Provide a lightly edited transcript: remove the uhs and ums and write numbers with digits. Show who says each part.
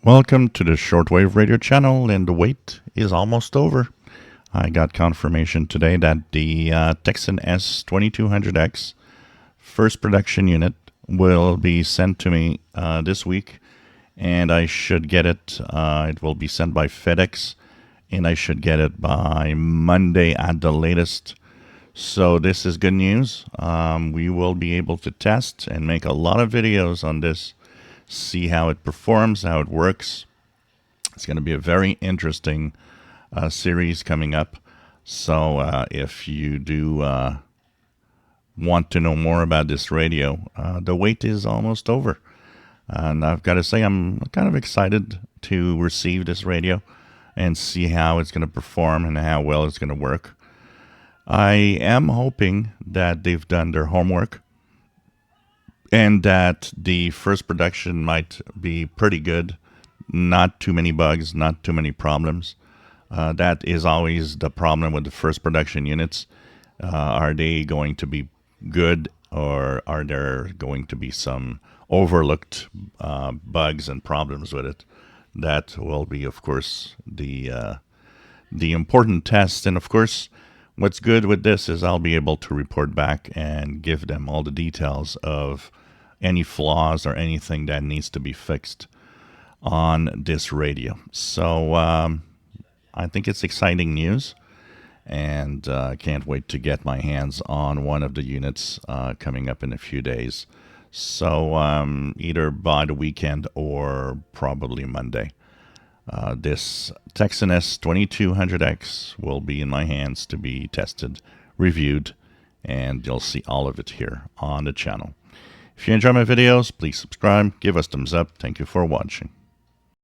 Speaker 1: Welcome to the shortwave radio channel, and the wait is almost over. I got confirmation today that the Tecsun S 2200X first production unit will be sent to me this week, and I should get it. It will be sent by FedEx, and I should get it by Monday at the latest. So this is good news. We will be able to test and make a lot of videos on this, see how it performs, how it works. It's going to be a very interesting series coming up. So if you do want to know more about this radio, the wait is almost over. And I've got to say, I'm kind of excited to receive this radio and see how it's going to perform and how well it's going to work. I am hoping that they've done their homework and that the first production might be pretty good. Not too many bugs, not too many problems. That is always the problem with the first production units. Are they going to be good, or are there going to be some overlooked bugs and problems with it? That will be, of course, the important test. And of course, what's good with this is I'll be able to report back and give them all the details of any flaws or anything that needs to be fixed on this radio. So I think it's exciting news, and I can't wait to get my hands on one of the units coming up in a few days. So either by the weekend or probably Monday. This Tecsun S 2200X will be in my hands to be tested, reviewed, and you'll see all of it here on the channel. If you enjoy my videos, please subscribe, give us thumbs up. Thank you for watching.